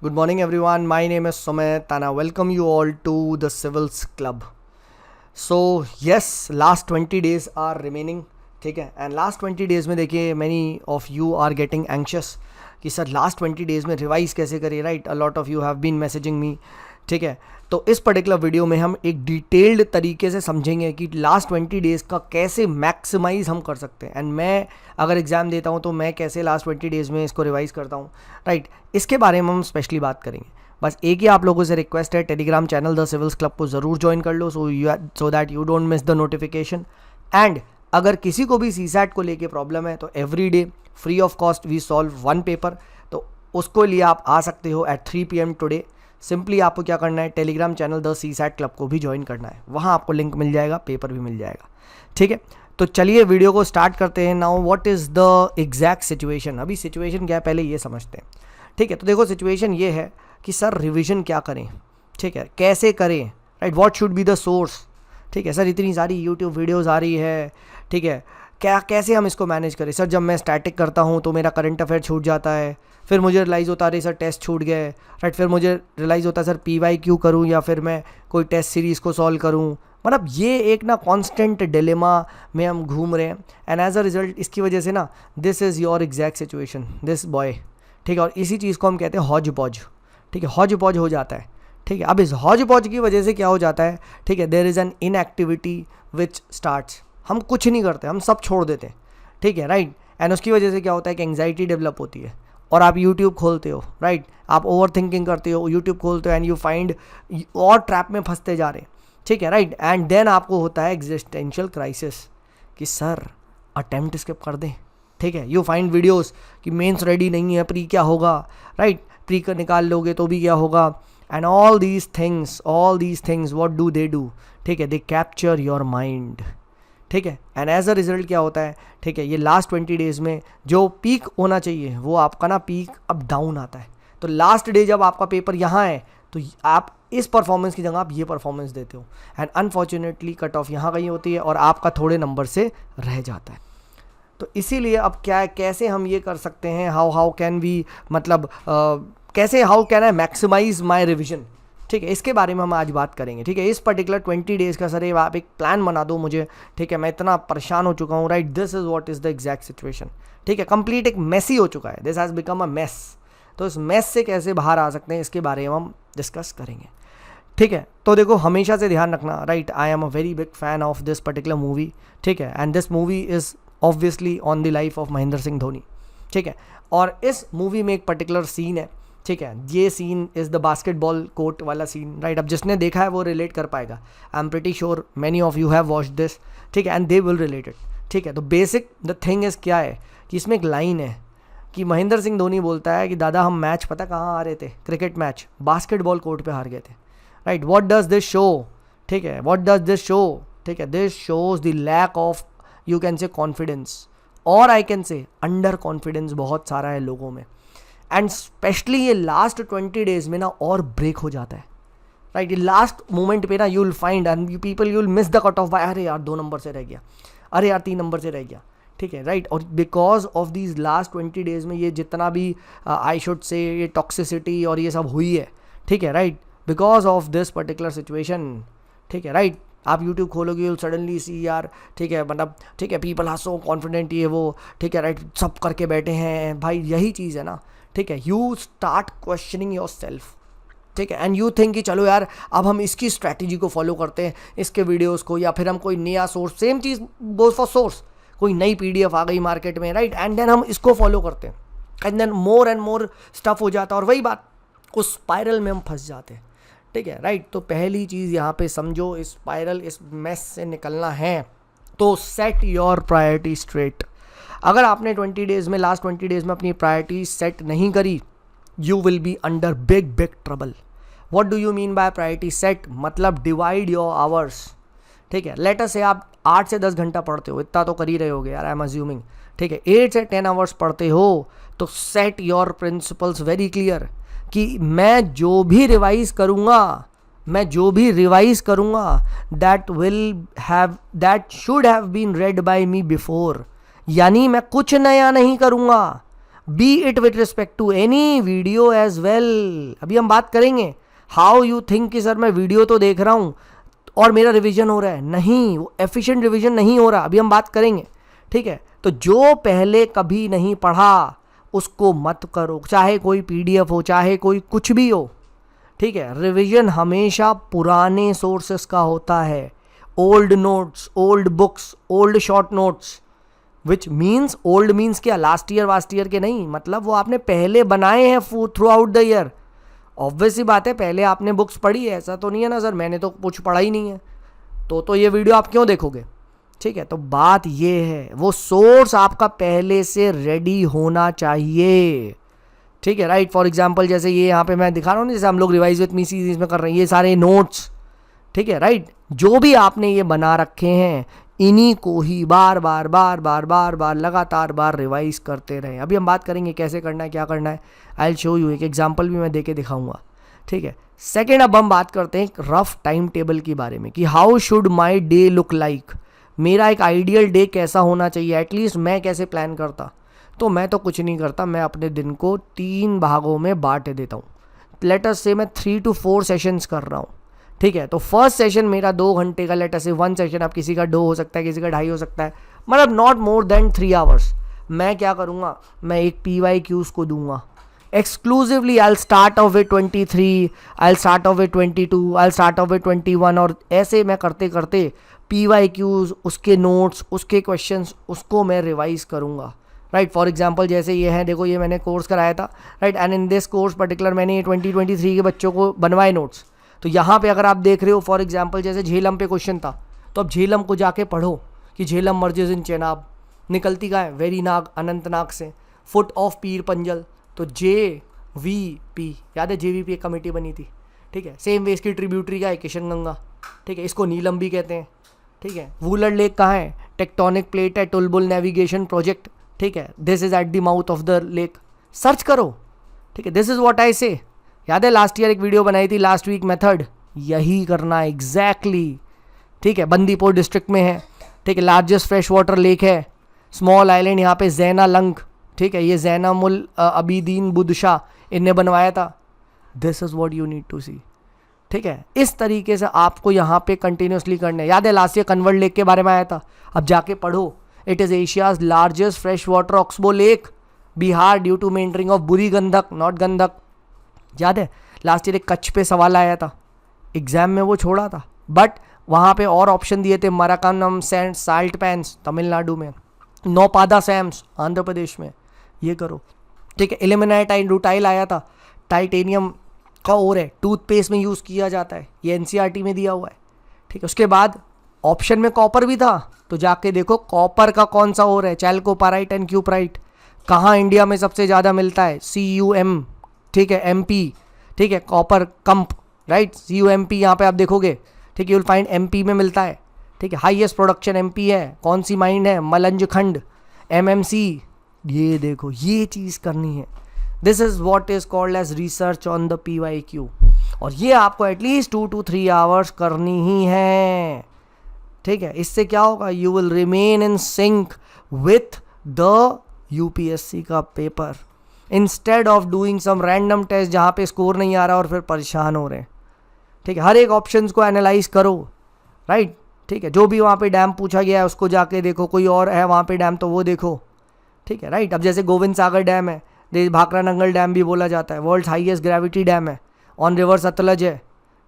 Good morning, everyone. My name is Sumit, and I welcome you all to the Civils Club. So, yes, last 20 days are remaining. ठीक है, and last 20 days में देखिए many of you are getting anxious कि sir last 20 days में revise कैसे करें, right? A lot of you have been messaging me. ठीक है, तो इस पर्टिकुलर वीडियो में हम एक डिटेल्ड तरीके से समझेंगे कि लास्ट 20 डेज़ का कैसे मैक्सिमाइज हम कर सकते हैं. एंड मैं अगर एग्ज़ाम देता हूँ तो मैं कैसे लास्ट 20 डेज़ में इसको रिवाइज करता हूँ, राइट? इसके बारे में हम स्पेशली बात करेंगे. बस एक ही आप लोगों से रिक्वेस्ट है, Telegram channel the civils club को ज़रूर ज्वाइन कर लो so that you don't miss the notification. And अगर किसी को भी सीसैट को लेके प्रॉब्लम है तो every day free of cost we solve one paper. तो उसको लिए आप आ सकते हो एट 3 PM टुडे. सिंपली आपको क्या करना है, Telegram channel the CSAT club को भी ज्वाइन करना है. वहाँ आपको लिंक मिल जाएगा, पेपर भी मिल जाएगा. ठीक है, तो चलिए वीडियो को स्टार्ट करते हैं. Now what is the exact situation. अभी सिचुएशन क्या है पहले ये समझते हैं. ठीक है, तो देखो सिचुएशन ये है कि सर रिविज़न क्या करें, ठीक है, कैसे करें, right? What should be the source. ठीक है सर, इतनी सारी यूट्यूब वीडियोज़ आ रही है, ठीक है, क्या कैसे हम इसको मैनेज करें. सर जब मैं स्टैटिक करता हूँ तो मेरा करंट अफेयर छूट जाता है, फिर मुझे रियलाइज़ होता है सर टेस्ट छूट गए, राइट? फिर मुझे रियलाइज़ होता है सर PYQ करूँ या फिर मैं कोई टेस्ट सीरीज़ को सॉल्व करूँ. मतलब ये एक ना कॉन्स्टेंट डिलेमा में हम घूम रहे हैं. एंड एज अ रिजल्ट इसकी वजह से ना this is your exact situation, this boy. ठीक है, और इसी चीज़ को हम कहते हैं हौज पौज. ठीक है, हौज पौज हो जाता है. ठीक है, अब इस हौज पौज की वजह से क्या हो जाता है, ठीक है, there is an inactivity which starts. हम कुछ नहीं करते, हम सब छोड़ देते हैं. ठीक है, राइट? एंड उसकी वजह से क्या होता है कि एंग्जाइटी डेवलप होती है और आप यूट्यूब खोलते हो, राइट? आप ओवर थिंकिंग करते हो, यूट्यूब खोलते हो एंड यू फाइंड और ट्रैप में फंसते जा रहे हैं. ठीक है, राइट? एंड देन आपको होता है एग्जिस्टेंशियल क्राइसिस कि सर अटेम्प्ट स्किप कर दें. ठीक है, यू फाइंड वीडियोस कि मेंस रेडी नहीं है, प्री क्या होगा, राइट? प्री का निकाल लोगे तो भी क्या होगा. And all these things what do they do. ठीक है, दे कैप्चर योर माइंड. ठीक है, एंड एज अ रिजल्ट क्या होता है, ठीक है, ये लास्ट 20 डेज़ में जो पीक होना चाहिए वो आपका ना पीक अब डाउन आता है. तो लास्ट डे जब आपका पेपर यहाँ है तो आप इस परफॉर्मेंस की जगह आप ये परफॉर्मेंस देते हो एंड अनफॉर्चुनेटली कट ऑफ यहाँ कहीं होती है और आपका थोड़े नंबर से रह जाता है. तो इसीलिए अब क्या है, कैसे हम ये कर सकते हैं, हाउ कैन वी, मतलब कैसे how can I maximize my revision. ठीक है, इसके बारे में हम आज बात करेंगे. ठीक है, इस पर्टिकुलर 20 डेज़ का सर ये आप एक प्लान बना दो मुझे. ठीक है, मैं इतना परेशान हो चुका हूँ, right? This is what is the exact situation. ठीक है, कंप्लीट एक मेसी हो चुका है, this has become a mess. तो इस मेस से कैसे बाहर आ सकते हैं इसके बारे में हम डिस्कस करेंगे. ठीक है, तो देखो हमेशा से ध्यान रखना, right? I am a very big fan of this particular movie. ठीक है, and this movie is obviously on the life of Mahendra Singh Dhoni. ठीक है, और इस मूवी में एक पर्टिकुलर सीन है. ठीक है, ये scene is the basketball court वाला सीन, राइट? अब जिसने देखा है वो रिलेट कर पाएगा. I am pretty sure many of you have watched this. ठीक है, and they will relate it. ठीक है, तो बेसिक द थिंग इज़ क्या है कि इसमें एक लाइन है कि महेंद्र सिंह धोनी बोलता है कि दादा हम मैच पता कहाँ हारे थे, क्रिकेट मैच बास्केटबॉल कोर्ट पे हार गए थे, right? What does this show. ठीक है, व्हाट डज दिस शो. ठीक है, this shows the lack of, you can say, confidence, और I can say under confidence बहुत सारा है लोगों में. एंड स्पेशली ये लास्ट 20 डेज़ में ना और ब्रेक हो जाता है, राइट? ये लास्ट मोमेंट पे ना you will find and you people you will miss the cut off by, अरे यार 2 नंबर से रह गया, अरे यार 3 नंबर से रह गया. ठीक है, राइट? और because of these last 20 days में ये जितना भी आई शुड से ये टॉक्सिसिटी और ये सब हुई है, ठीक है, right? Because of this particular situation. ठीक है, राइट? आप YouTube खोलोगे यू सडनली सी यार, ठीक है, मतलब ठीक है, पीपल आर सो कॉन्फिडेंट, ये वो, ठीक है, राइट? सब करके बैठे हैं भाई, यही चीज़ है ना. ठीक है, you start questioning your self. ठीक है, एंड यू थिंक कि चलो यार अब हम इसकी स्ट्रैटेजी को फॉलो करते हैं, इसके वीडियोस को, या फिर हम कोई नया source, same cheese goes for source, कोई नई PDF आ गई मार्केट में, राइट? एंड देन हम इसको फॉलो करते हैं and then more and more stuff हो जाता है और वही बात, उस स्पाइरल में हम फंस जाते हैं. ठीक है, राइट? तो पहली चीज़ यहाँ पे समझो, इस स्पाइरल, इस मेस से निकलना है तो सेट योर प्रायोरिटी स्ट्रेट. अगर आपने 20 डेज़ में, लास्ट 20 डेज़ में अपनी प्रायोरिटी सेट नहीं करी, you will be under big big trouble. What do you mean by priority set? मतलब डिवाइड योर आवर्स. ठीक है, लेट अस से आप 8 से 10 घंटा पढ़ते हो, इतना तो कर ही रहे होगे यार, आई एम अज्यूमिंग. ठीक है, 8 से 10 आवर्स पढ़ते हो तो set your principles very clear कि मैं जो भी रिवाइज करूँगा that should have been read by me before. यानी मैं कुछ नया नहीं करूँगा, be it with respect to any video as well. अभी हम बात करेंगे हाउ यू थिंक कि सर मैं वीडियो तो देख रहा हूँ और मेरा रिवीजन हो रहा है, नहीं, वो एफिशिएंट रिवीजन नहीं हो रहा, अभी हम बात करेंगे, ठीक है। तो जो पहले कभी नहीं पढ़ा उसको मत करो, चाहे कोई पीडीएफ हो, चाहे कोई कुछ भी हो, ठीक है। रिवीजन हमेशा पुराने सोर्सेस का होता है, old notes, old books, old short notes, which means old means क्या, लास्ट ईयर के नहीं, मतलब वो आपने पहले बनाए हैं throughout the year. Obvious सी बात है, पहले आपने बुक्स पढ़ी है, ऐसा तो नहीं है ना सर मैंने तो कुछ पढ़ा ही नहीं है, तो ये वीडियो आप क्यों देखोगे, ठीक है। तो बात ये है, वो सोर्स आपका पहले से रेडी होना चाहिए, ठीक है, राइट। फॉर एग्जाम्पल जैसे ये यहाँ पे मैं दिखा रहा हूँ, जैसे हम लोग रिवाइज विथ मी सीरीज में कर रहे हैं, ये सारे नोट्स, ठीक है, राइट। जो भी आपने ये बना रखे हैं इन्हीं को ही बार बार लगातार बार रिवाइज करते रहें। अभी हम बात करेंगे कैसे करना है, क्या करना है, आई विल शो यू, एक एग्जांपल भी मैं देके दिखाऊंगा, ठीक है। सेकेंड, अब हम बात करते हैं रफ टाइम टेबल के बारे में कि how should my day look like, मेरा एक आइडियल डे कैसा होना चाहिए, एटलीस्ट मैं कैसे प्लान करता। तो मैं तो कुछ नहीं करता, मैं अपने दिन को 3 भागों में बांट देता हूँ। लेट अस से मैं 3 to 4 सेशंस कर रहा हूँ, ठीक है। तो फर्स्ट सेशन मेरा 2 घंटे का, लेट अस से 1 सेशन, अब किसी का 2 हो सकता है, किसी का 2.5 हो सकता है, मतलब नॉट मोर देन 3 आवर्स। मैं क्या करूँगा, मैं एक PYQs को दूंगा exclusively. I will start of with 23, I will start of with 22, I will start of with 21, और ऐसे मैं करते करते PYQs, उसके नोट्स, उसके क्वेश्चंस, उसको मैं रिवाइज करूँगा, राइट। फॉर एग्जाम्पल जैसे ये है, देखो ये मैंने कोर्स कराया था, right, and in this course particular मैंने ये 2023 के बच्चों को बनवाए नोट्स। तो यहाँ पे अगर आप देख रहे हो, फॉर एग्जाम्पल जैसे झेलम पे क्वेश्चन था, तो अब झेलम को जाके पढ़ो कि झेलम मर्जेज इन चेनाब, निकलती कहाँ है, वेरीनाग, अनंतनाग से, फुट ऑफ पीर पंजल, तो JVP, याद है JVP एक कमेटी बनी थी, ठीक है। सेम वे इसकी ट्रिब्यूटरी का है किशनगंगा, ठीक है, इसको नीलम भी कहते हैं, ठीक है। वूलर लेक कहाँ है, टेक्टोनिक प्लेट है, टुलबुल नेविगेशन प्रोजेक्ट, ठीक है, this is at the mouth of the lake, search करो, ठीक है। दिस इज व्हाट आई से, याद है लास्ट ईयर एक वीडियो बनाई थी, लास्ट वीक मेथड, यही करना है एग्जैक्टली, ठीक है। बंदीपुर डिस्ट्रिक्ट में है, ठीक है, लार्जेस्ट फ्रेश वाटर लेक है, स्मॉल आइलैंड यहाँ पे जैना लंग, ठीक है, ये जैनामुल अबीदीन बुदशा इनने बनवाया था। This is what you need to see, ठीक है। इस तरीके से आपको यहाँ पे कंटिन्यूसली करना है। याद है लास्ट ईयर कन्वर्ट लेक के बारे में आया था, अब जाके पढ़ो, it is Asia's largest fresh water oxbow lake, Bihar due to meandering of Burhi Gandak, not गंधक। याद है लास्ट ईयर एक कच्छ पे सवाल आया था, एग्जाम में वो छोड़ा था, बट वहाँ पे और ऑप्शन दिए थे, मराकानम सैंड साल्ट पैंस तमिलनाडु में, नौपादा सैम्स आंध्र प्रदेश में, ये करो, ठीक है। एलिमिनाइटाइन रूटाइल आया था, टाइटेनियम का ओर है, टूथपेस्ट में यूज़ किया जाता है, ये NCERT में दिया हुआ है, ठीक है। उसके बाद ऑप्शन में कॉपर भी था, तो जाके देखो कॉपर का कौन सा ओर है, चैल्कोपाराइट एंड क्यूपराइट, कहाँ इंडिया में सबसे ज़्यादा मिलता है, CUM, ठीक है, MP, ठीक है, कॉपर कंप, राइट, CUMP यहाँ पे आप देखोगे, ठीक है, यूल फाइंड MP में मिलता है, ठीक है। हाईएस्ट प्रोडक्शन MP है, कौन सी माइंड है, मलंजखंड, MMC, ये देखो, ये चीज़ करनी है। This is what is called as research on the PYQ, और ये आपको एटलीस्ट 2 to 3 आवर्स करनी ही है, ठीक है। इससे क्या होगा, you will remain in sync with the UPSC का paper, instead of doing some random test जहाँ पे स्कोर नहीं आ रहा और फिर परेशान हो रहे हैं, ठीक है। हर एक ऑप्शंस को एनालाइज करो, राइट, ठीक है। जो भी वहाँ पे डैम पूछा गया है उसको जाके देखो, कोई और है वहाँ पे डैम तो वो देखो, ठीक है, राइट। अब जैसे गोविंद सागर डैम है, भाखरा नंगल डैम भी बोला जाता है, वर्ल्ड्स हाईएस्ट ग्रेविटी डैम है, ऑन रिवर सतलज है,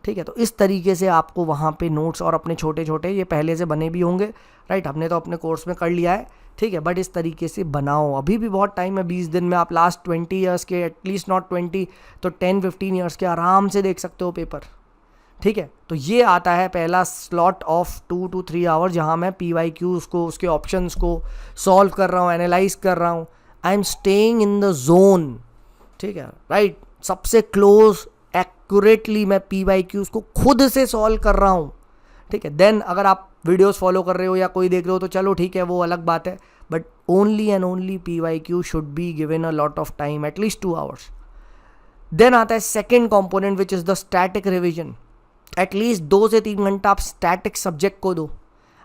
ठीक है। तो इस तरीके से आपको वहाँ पे नोट्स और अपने छोटे छोटे, ये पहले से बने भी होंगे, राइट, हमने तो अपने कोर्स में कर लिया है, ठीक है, बट इस तरीके से बनाओ, अभी भी बहुत टाइम है, 20 दिन में आप लास्ट 20 ईयर्स के, एटलीस्ट नॉट 20 तो 10-15 ईयर्स के आराम से देख सकते हो पेपर, ठीक है। तो ये आता है पहला स्लॉट ऑफ 2 to 3 आवर, जहाँ मैं PYQs को, उसके ऑप्शंस को सॉल्व कर रहा हूँ, एनालाइज कर रहा हूँ, I am staying in the zone, ठीक है, राइट, सबसे क्लोज एक्यूरेटली मैं PYQs को खुद से सॉल्व कर रहा हूँ, ठीक है। देन अगर आप वीडियोस फॉलो कर रहे हो या कोई देख रहे हो तो चलो ठीक है, वो अलग बात है, but only and only PYQ should be given a lot of time, at least 2 hours. Then आता है second component which is the static revision, at least 2 से 3 घंटा आप स्टैटिक सब्जेक्ट को दो।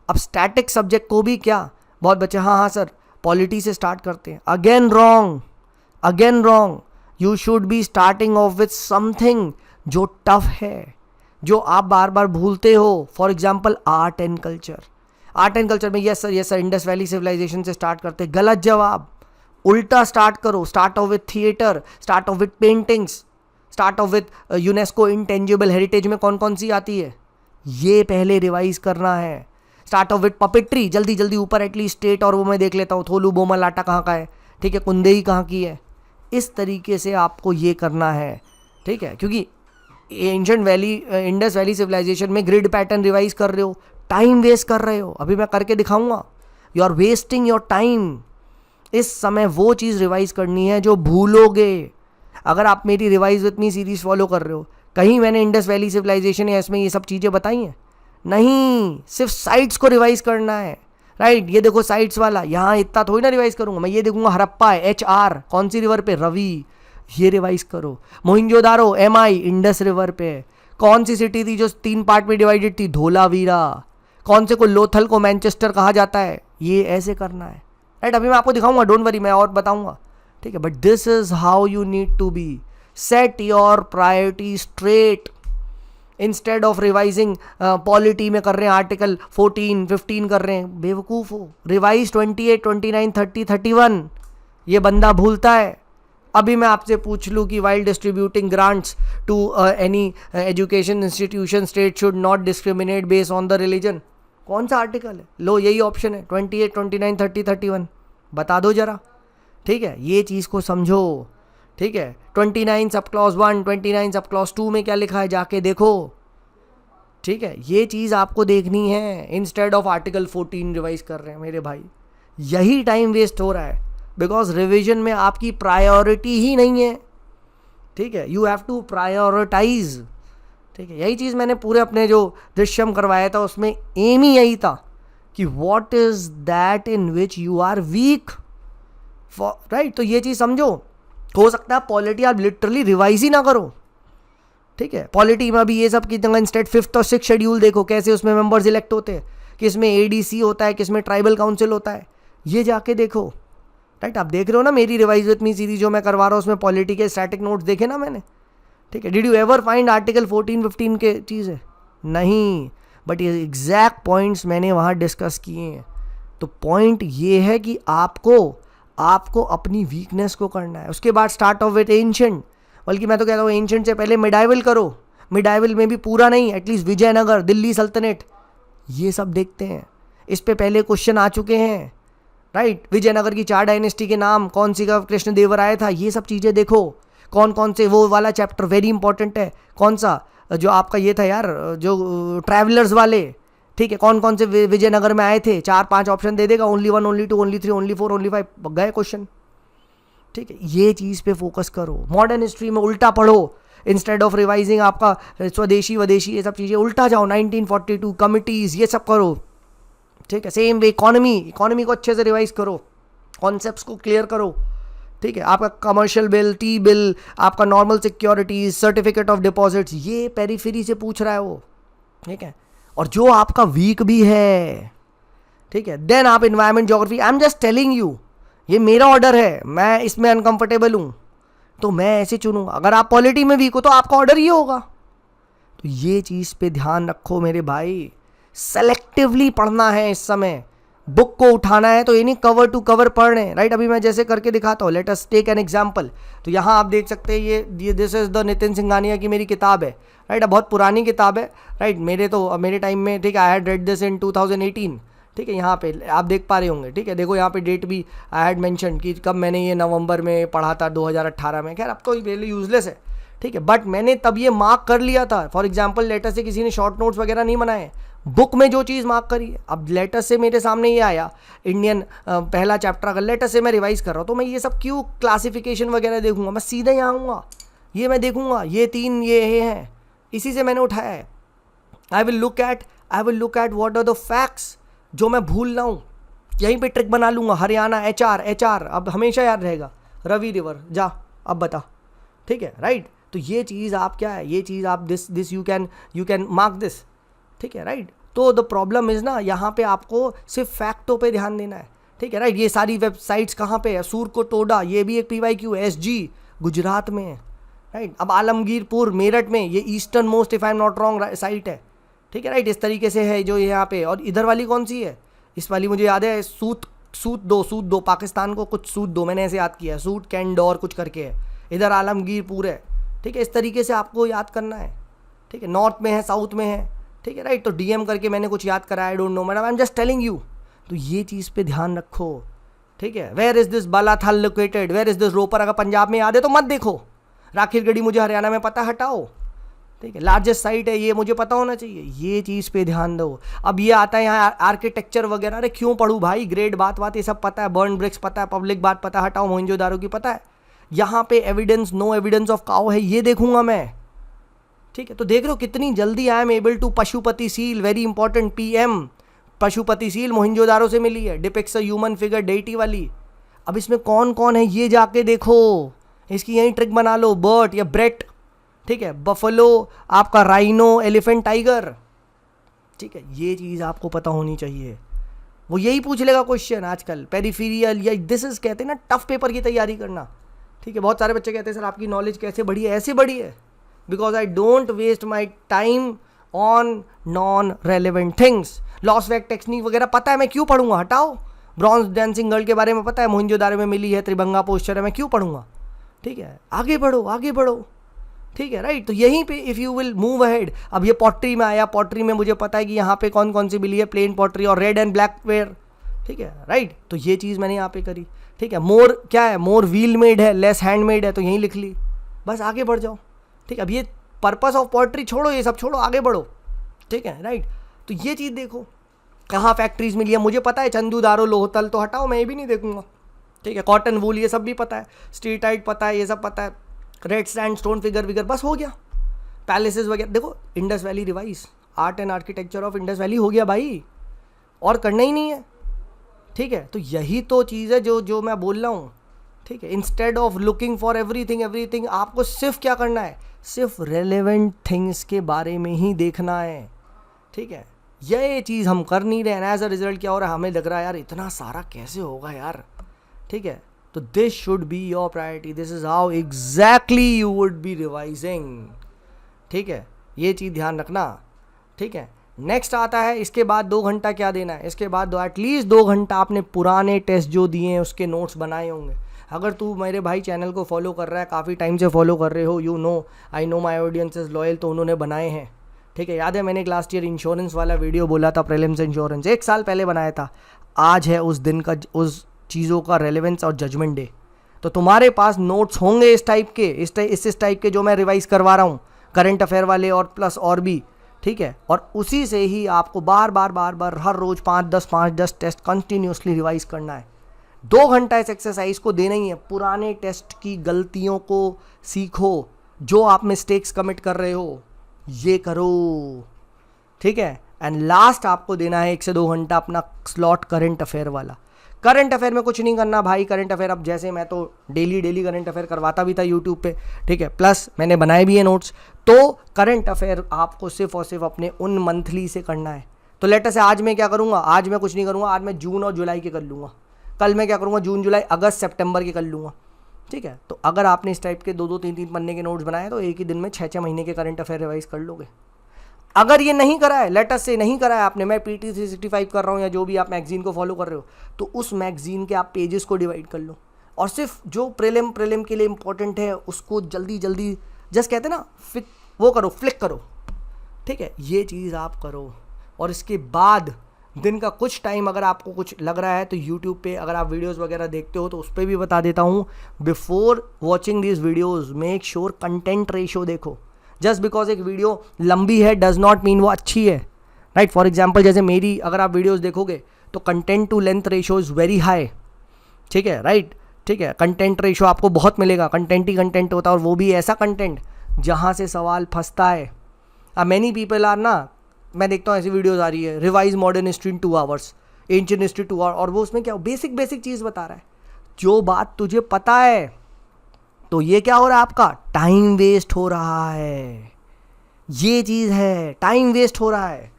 अब स्टैटिक सब्जेक्ट को भी क्या, बहुत बच्चे हाँ सर पॉलिटी से स्टार्ट करते हैं, again wrong, again wrong. You should be starting off with something जो टफ है, जो आप बार बार भूलते हो. For example art and culture. Art and culture में yes sir Indus valley civilisation से स्टार्ट करते. गलत जवाब. उल्टा स्टार्ट करो. Start off with theatre, start off with paintings, start off with UNESCO intangible heritage में कौन कौन सी आती है, ये पहले रिवाइज करना है. स्टार्ट ऑफ विथ पपेट्री, जल्दी जल्दी ऊपर एटलीस्ट स्टेट और वो मैं देख लेता हूँ, थोलू बोमा लाटा कहाँ का है, ठीक है, कुंदेई कहाँ की है. इस तरीके से आपको ये करना है, ठीक है, क्योंकि ancient valley Indus valley civilization में ग्रिड पैटर्न रिवाइज कर रहे हो, टाइम वेस्ट कर रहे हो. अभी मैं करके दिखाऊंगा. You are wasting your time. इस समय वो चीज़ रिवाइज करनी है जो भूलोगे. अगर आप मेरी revise with me series follow कर रहे हो, कहीं मैंने इंडस वैली सिविलाइजेशन या इसमें ये सब चीज़ें बताई हैं? नहीं. सिर्फ साइट्स को रिवाइज करना है. राइट, ये देखो साइट्स वाला, यहाँ इतना थोड़ी ना रिवाइज करूंगा मैं. ये देखूंगा हड़प्पा है, HR कौन सी रिवर पे, रवि, ये रिवाइज करो. मोहिंजोदारो MI इंडस रिवर पे. कौन सी सिटी थी जो 3 पार्ट में डिवाइडेड थी, धोलावीरा. कौन से को लोथल को मैनचेस्टर कहा जाता है, ये ऐसे करना है. राइट, अभी मैं आपको दिखाऊंगा, डोंट वरी, मैं और बताऊंगा, ठीक है. But this is how you need to be. Set your priority straight. Instead of revising polity में कर रहे हैं आर्टिकल 14, 15 कर रहे हैं, बेवकूफ़ हो. रिवाइज 28, 29, 30, 31. ये बंदा भूलता है. अभी मैं आपसे पूछ लूँ कि while distributing grants to any education institution state should not discriminate based on the religion, कौन सा आर्टिकल है? लो यही ऑप्शन है, 28, 29, 30, 31. बता दो जरा, ठीक है. ये चीज़ को समझो, ठीक है. 29 सब क्लॉज 1, 29 सब क्लॉज 2 में क्या लिखा है जाके देखो, ठीक है. ये चीज़ आपको देखनी है. इंस्टेड ऑफ आर्टिकल 14 रिवाइज कर रहे हैं मेरे भाई. यही टाइम वेस्ट हो रहा है, बिकॉज रिविजन में आपकी प्रायोरिटी ही नहीं है, ठीक है. यू हैव टू प्रायोरिटाइज, ठीक है. यही चीज़ मैंने पूरे अपने जो दृश्यम करवाया था उसमें एम ही यही था कि what is that in which you are weak, right. तो ये चीज़ समझो. हो सकता है पॉलिटी आप लिटरली रिवाइज ही ना करो, ठीक है. पॉलिटी में अभी ये सब की जगह इंस्टेड 5th और 6th शेड्यूल देखो कैसे उसमें मेंबर्स इलेक्ट होते हैं, किसमें ADC होता है, किसमें ट्राइबल काउंसिल होता है, ये जाके देखो, राइट. आप देख रहे हो ना मेरी रिवाइज विथ मी सीरीज जो मैं करवा रहा हूँ, उसमें पॉलिटी के स्टैटिक नोट्स देखे ना मैंने, ठीक है. Did you ever find article 14, 15 के चीज़ें? नहीं. बट ये एग्जैक्ट पॉइंट्स मैंने वहाँ डिस्कस किए हैं. तो पॉइंट ये है कि आपको अपनी वीकनेस को करना है. उसके बाद स्टार्ट ऑफ विथ एंशिएंट, बल्कि मैं तो कहता हूँ एंशिएंट से पहले मिडाइवल करो. मिडाइवल में भी पूरा नहीं, एटलीस्ट विजयनगर, दिल्ली सल्तनत, ये सब देखते हैं. इस पे पहले क्वेश्चन आ चुके हैं, राइट. विजयनगर की 4 डायनेस्टी के नाम, कौन सी का कृष्णदेवराय था, ये सब चीज़ें देखो. कौन कौन से, वो वाला चैप्टर वेरी इंपॉर्टेंट है. कौन सा जो आपका ये था यार, जो ट्रैवलर्स वाले, ठीक है. कौन कौन से विजयनगर में आए थे, 4-5 ऑप्शन दे देगा. Only 1, only 2, only 3, only 4, only 5, गए क्वेश्चन, ठीक है. ये चीज़ पे फोकस करो. मॉडर्न हिस्ट्री में उल्टा पढ़ो. इंस्टेड ऑफ रिवाइजिंग आपका स्वदेशी वदेशी ये सब चीज़ें, उल्टा जाओ. 1942 कमिटीज़, ये सब करो, ठीक है. सेम वे इकोनॉमी को अच्छे से रिवाइज करो, कॉन्सेप्ट्स को क्लियर करो, ठीक है. आपका कमर्शियल बिल, टी बिल, आपका normal securities, certificate of deposits, ये पेरीफेरी से पूछ रहा है वो, ठीक है. और जो आपका वीक भी है, ठीक है, देन आप environment geography. I am just telling you, ये मेरा ऑर्डर है, मैं इसमें अनकंफर्टेबल हूँ तो मैं ऐसे चुनूंगा. अगर आप पॉलिटी में वीक हो तो आपका ऑर्डर ये होगा. तो ये चीज़ पे ध्यान रखो मेरे भाई. सेलेक्टिवली पढ़ना है इस समय. बुक को उठाना है तो ये नहीं कवर टू कवर पढ़ रहे हैं, राइट. अभी मैं जैसे करके दिखाता हूँ. Let us take an example. तो यहाँ आप देख सकते हैं ये this is the Nitin Singhania की मेरी किताब है, राइट. बहुत पुरानी किताब है, राइट. मेरे टाइम में, ठीक है, I had read this in 2018, ठीक है. यहाँ पे आप देख पा रहे होंगे, ठीक है. देखो यहाँ पे डेट भी आई हैड मेंशन कि कब मैंने ये नवंबर में पढ़ा था 2018 में. खैर अब तो ये यूजलेस है, ठीक है. बट मैंने तब ये मार्क कर लिया था. फॉर एग्जाम्पल लेटर से किसी ने शॉर्ट नोट्स वगैरह नहीं बनाए, बुक में जो चीज़ मार्क करी है. अब लेटर से मेरे सामने ये आया इंडियन पहला चैप्टर, अगर लेटर से मैं रिवाइज कर रहा हूँ तो मैं ये सब क्यों क्लासिफिकेशन वगैरह देखूंगा. मैं सीधे यहाँ आऊँगा, ये मैं देखूंगा, ये 3 ये हैं, इसी से मैंने उठाया है. I will look at what are the facts जो मैं भूल रहा हूँ. यहीं पे ट्रिक बना लूँगा. हरियाणा HR अब हमेशा याद रहेगा. रवि रिवर जा, अब बता, ठीक है, राइट. तो ये चीज़ आप क्या है, ये चीज़ आप this you can mark this, ठीक है, राइट. तो द प्रॉब्लम इज़ ना, यहाँ पे आपको सिर्फ फैक्टों पे ध्यान देना है, ठीक है राइट। ये सारी वेबसाइट्स कहाँ पे है, सूरकोटोडा ये भी एक PYQ है, SG गुजरात में है राइट। अब आलमगीरपुर मेरठ में, ये eastern most if I am not wrong site है, ठीक है राइट। इस तरीके से है जो यहाँ पे। और इधर वाली कौन सी है, इस वाली मुझे याद है, सूत दो पाकिस्तान को कुछ सूत दो, मैंने ऐसे याद किया, सूट कैंडोर कुछ करके है। इधर आलमगीरपुर है, ठीक है। इस तरीके से आपको याद करना है, ठीक है। नॉर्थ में है, साउथ में है, ठीक है राइट। तो DM करके मैंने कुछ याद करा, I don't know madam, I am just telling you. तो ये चीज़ पे ध्यान रखो, ठीक है। Where is this Balathal located, where is this Ropar, अगर पंजाब में याद है तो मत देखो। राखीरगढ़ी मुझे हरियाणा में पता, हटाओ, ठीक है। लार्जेस्ट साइट है ये, मुझे पता होना चाहिए, ये चीज़ पे ध्यान दो। अब ये आता है यहाँ आर्किटेक्चर वगैरह, अरे क्यों पढ़ूँ भाई, ग्रेड बात ये सब पता है, बर्न ब्रिक्स पता है, पब्लिक बात पता है, हटाओ मोहनजोदारो की पता है। यहाँ पे evidence, no evidence of cow है, ये देखूंगा मैं, ठीक है। तो देख लो कितनी जल्दी I am able to, Pashupati seal very important, PM Pashupati seal Mohenjodaro से मिली है, depicts a human figure deity वाली। अब इसमें कौन कौन है ये जाके देखो, इसकी यही ट्रिक बना लो, बर्ट या ब्रेट, ठीक है। बफलो, आपका राइनो, एलिफेंट, टाइगर, ठीक है। ये चीज़ आपको पता होनी चाहिए। वो यही पूछ लेगा क्वेश्चन आजकल, पेरिफेरियल या दिस इज, कहते हैं ना टफ पेपर की तैयारी करना, ठीक है। बहुत सारे बच्चे कहते हैं सर आपकी नॉलेज कैसे बढ़ी है, ऐसे बढ़ी है because I don't waste my time on non relevant things. लॉस वेग टेक्निक वगैरह पता है, मैं क्यों पढ़ूंगा, हटाओ। ब्रॉन्ज डांसिंग गर्ल के बारे में पता है, मोहनजोदारो में मिली है, त्रिभंगा पोस्चर है, मैं क्यों पढ़ूंगा, ठीक है। आगे बढ़ो आगे बढ़ो, ठीक है राइट। तो यहीं पे if you will move ahead. अब ये पॉटरी में आया, पॉटरी में मुझे पता है कि यहाँ पे कौन कौन सी मिली है, प्लेन पॉटरी और रेड एंड ब्लैक वेयर, ठीक है राइट। तो ये चीज़ मैंने यहाँ पे करी, ठीक है। मोर क्या है, मोर व्हील मेड है, लेस हैंड मेड है, तो यहीं लिख ली, बस आगे बढ़ जाओ, ठीक है। अब ये पर्पस ऑफ पॉटरी छोड़ो, ये सब छोड़ो, आगे बढ़ो, ठीक है राइट। तो ये चीज़ देखो कहाँ फैक्ट्रीज मिली है, मुझे पता है, चंदू दारो लोहतल, तो हटाओ, मैं ये भी नहीं देखूंगा, ठीक है। कॉटन वूल ये सब भी पता है, स्ट्रीटाइट पता है, ये सब पता है, red sand stone figure vigour, बस हो गया। पैलेसेस वगैरह देखो, Indus valley revise, art and architecture of Indus valley, हो गया भाई, और करना ही नहीं है, ठीक है। तो यही तो चीज़ है जो मैं बोल रहा हूँ, ठीक है। Instead of looking for everything आपको सिर्फ क्या करना है, सिर्फ रेलेवेंट थिंग्स के बारे में ही देखना है, ठीक है। ये चीज़ हम कर नहीं रहे हैं, एज अ रिजल्ट क्या हो रहा है, हमें लग रहा है यार इतना सारा कैसे होगा यार, ठीक है। तो this should be your priority, this is how exactly you would be revising, ठीक है। ये चीज़ ध्यान रखना, ठीक है। नेक्स्ट आता है, इसके बाद 2 घंटा क्या देना है, इसके बाद एटलीस्ट 2 घंटा आपने पुराने टेस्ट जो दिए हैं उसके नोट्स बनाए होंगे। अगर तू मेरे भाई चैनल को फॉलो कर रहा है, काफ़ी टाइम से फॉलो कर रहे हो, you know I know my audience is loyal, तो उन्होंने बनाए हैं, ठीक है। याद है मैंने लास्ट ईयर इंश्योरेंस वाला वीडियो बोला था, प्रीलिम्स इंश्योरेंस 1 साल पहले बनाया था। आज है उस दिन का, उस चीज़ों का रेलेवेंस और जजमेंट डे। तो तुम्हारे पास नोट्स होंगे इस टाइप के, इस टाइप के जो मैं रिवाइज करवा रहा हूँ, करंट अफेयर वाले और प्लस और भी, ठीक है। और उसी से ही आपको बार बार हर रोज़ 5-10 टेस्ट कंटिन्यूसली रिवाइज करना है। 2 घंटा इस एक्सरसाइज को देना ही है, पुराने टेस्ट की गलतियों को सीखो, जो आप मिस्टेक्स कमिट कर रहे हो ये करो, ठीक है। एंड लास्ट आपको देना है 1 से 2 घंटा अपना स्लॉट करंट अफेयर वाला। करंट अफेयर में कुछ नहीं करना भाई, करंट अफेयर अब जैसे मैं तो डेली करंट अफेयर करवाता भी था यूट्यूब पे, ठीक है, प्लस मैंने बनाए भी है नोट्स। तो करंट अफेयर आपको सिर्फ और सिर्फ अपने उन मंथली से करना है। तो लेटर से आज मैं क्या करूँगा, आज मैं कुछ नहीं करूँगा, आज मैं जून और जुलाई के कर लूँगा। कल मैं क्या करूँगा, जून जुलाई अगस्त सितंबर के कर लूँगा, ठीक है। तो अगर आपने इस टाइप के 2-2 3-3 पन्ने के नोट्स बनाए तो एक ही दिन में 6-6 महीने के करंट अफेयर रिवाइज कर लोगे। अगर ये नहीं करा है, लेटर से नहीं करा है आपने, मैं PT 365 कर रहा हूँ या जो भी आप मैगजीन को फॉलो कर रहे हो, तो उस मैगजीन के आप पेजेस को डिवाइड कर लो और सिर्फ जो प्रीलिम के लिए इंपॉर्टेंट है उसको जल्दी जस्ट कहते हैं ना फ्लिक करो, ठीक है। ये चीज़ आप करो। और इसके बाद दिन का कुछ टाइम अगर आपको कुछ लग रहा है तो यूट्यूब पे अगर आप वीडियोस वगैरह देखते हो तो उस पर भी बता देता हूँ, before watching these videos make sure content ratio देखो। जस्ट बिकॉज एक वीडियो लंबी है डज नॉट मीन वो अच्छी है, राइट। फॉर एग्जाम्पल जैसे मेरी अगर आप वीडियोस देखोगे तो content to length ratio is very high, ठीक है, राइट, ठीक है। कंटेंट रेशो आपको बहुत मिलेगा, कंटेंट ही कंटेंट होता है, और वो भी ऐसा कंटेंट जहाँ से सवाल फंसता है। अब मैनी पीपल आर ना, मैं देखता हूँ ऐसी वीडियोस आ रही है, revise modern history in 2 hours, ancient history 2 hour, और वो उसमें क्या बेसिक चीज़ बता रहा है। जो बात तुझे पता है तो ये क्या हो रहा है, आपका टाइम वेस्ट हो रहा है। ये चीज़ है, टाइम वेस्ट हो रहा है।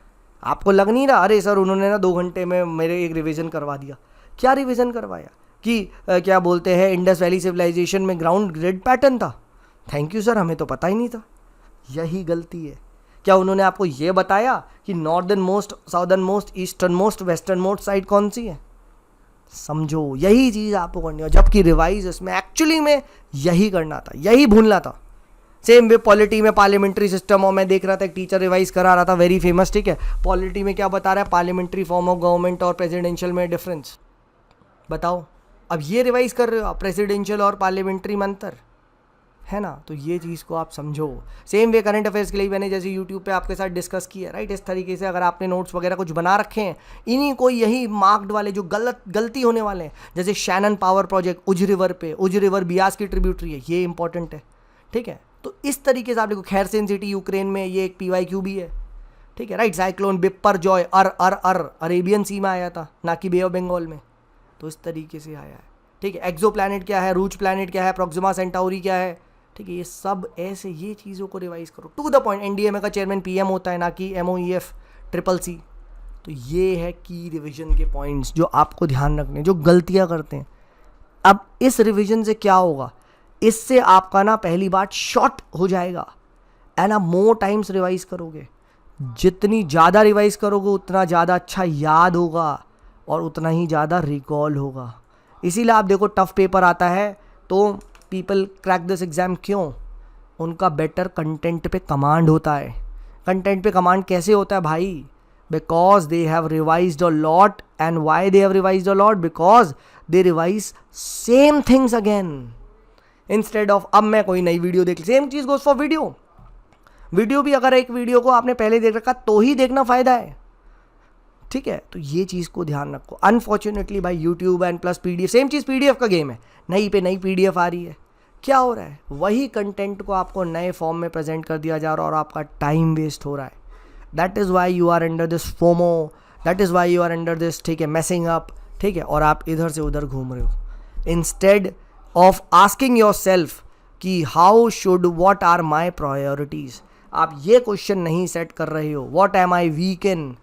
आपको लग नहीं रहा, अरे सर उन्होंने ना 2 घंटे में मेरे एक रिवीजन करवा दिया। क्या रिवीजन करवाया कि क्या बोलते हैं इंडस वैली सिविलाइजेशन में ग्राउंड ग्रिड पैटर्न था? थैंक यू सर, हमें तो पता ही नहीं था। यही गलती है। क्या उन्होंने आपको ये बताया कि northern most, southern most, eastern most, western most side कौन सी है? समझो, यही चीज़ आपको करनी है, जबकि रिवाइज इसमें एक्चुअली में यही करना था, यही भूलना था। सेम वे पॉलिटी में पार्लियामेंट्री सिस्टम, और मैं देख रहा था एक टीचर रिवाइज करा रहा था, वेरी फेमस, ठीक है। पॉलिटी में क्या बता रहा है, पार्लियामेंट्री फॉर्म ऑफ गवर्नमेंट और प्रेसिडेंशियल में डिफरेंस बताओ। अब ये रिवाइज कर रहे हो आप, प्रेसिडेंशियल और पार्लियामेंट्री में अंतर है ना। तो ये चीज़ को आप समझो। सेम वे करंट अफेयर्स के लिए मैंने जैसे यूट्यूब पे आपके साथ डिस्कस किया, राइट, इस तरीके से अगर आपने नोट्स वगैरह कुछ बना रखे हैं, इन्हीं को यही मार्क्ड वाले जो गलती होने वाले हैं, जैसे शैनन पावर प्रोजेक्ट उज रिवर पे, उज रिवर बियास की ट्रिब्यूटरी है, ये इंपॉर्टेंट है, ठीक है। तो इस तरीके से आप देखो, खैरसेन सिटी यूक्रेन में, ये एक PYQ भी है, ठीक है, राइट। साइक्लोन बिप्पर जॉय अरेबियन सी में आया था, ना कि बे ऑफ बंगाल में। तो इस तरीके से आया है, ठीक है। एक्सो प्लैनेट क्या है, रूच प्लैनेट क्या है, प्रोक्सिमा सेंटाउरी क्या है, ठीक है। ये सब ऐसे ये चीज़ों को रिवाइज करो टू द पॉइंट। NDMA का चेयरमैन PM होता है, ना कि MOEF CCC। तो ये है की रिवीजन के पॉइंट्स जो आपको ध्यान रखने, जो गलतियां करते हैं। अब इस रिवीजन से क्या होगा, इससे आपका ना पहली बात शॉर्ट हो जाएगा, एंड आप मोर टाइम्स रिवाइज करोगे। जितनी ज़्यादा रिवाइज करोगे उतना ज़्यादा अच्छा याद होगा और उतना ही ज़्यादा रिकॉल होगा। इसीलिए आप देखो टफ पेपर आता है तो पीपल क्रैक दिस एग्ज़ाम, क्यों? उनका बेटर कंटेंट पे कमांड होता है। कंटेंट पे कमांड कैसे होता है भाई? Because they have revised a lot. And why they have revised a lot? Because they revise same things again instead of अब मैं कोई नई वीडियो देख, same cheese goes for video भी अगर एक वीडियो को आपने पहले देख रखा तो ही देखना फ़ायदा है, ठीक है। तो ये चीज़ को ध्यान रखो। अनफॉर्चुनेटली भाई YouTube and plus PDF, same cheese PDF का गेम है, नई पे नई PDF आ रही है। क्या हो रहा है, वही कंटेंट को आपको नए फॉर्म में प्रेजेंट कर दिया जा रहा है और आपका टाइम वेस्ट हो रहा है। That is why you are under this FOMO, that is why you are under this, ठीक है, मैसिंग अप, ठीक है। और आप इधर से उधर घूम रहे हो instead of asking yourself कि how should, what are my priorities. आप ये क्वेश्चन नहीं सेट कर रहे हो, what am I weak in,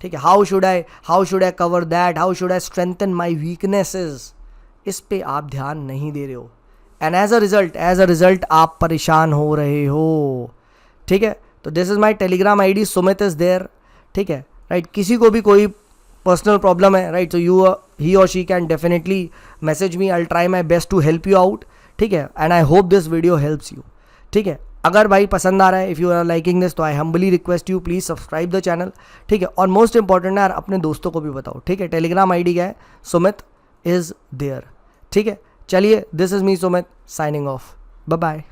ठीक है, how should I cover that, how should I strengthen my weaknesses. इस पे आप ध्यान नहीं दे रहे हो, एंड एज अ रिजल्ट आप परेशान हो रहे हो, ठीक है। तो this is my Telegram ID, Sumit is there, ठीक है, राइट। किसी को भी कोई पर्सनल प्रॉब्लम है, right, so he or she can definitely message me, I'll try my best to help you out, ठीक है। And I hope this video helps you, ठीक है। अगर भाई पसंद आ रहा है, if you are liking this, तो I humbly request you please subscribe the channel, ठीक है। और मोस्ट इंपॉर्टेंट यार अपने दोस्तों को भी बताओ, ठीक है। टेलीग्राम ID क्या है, सुमित इज़ देयर, ठीक है। चलिए, this is me Sumit signing off, bye bye.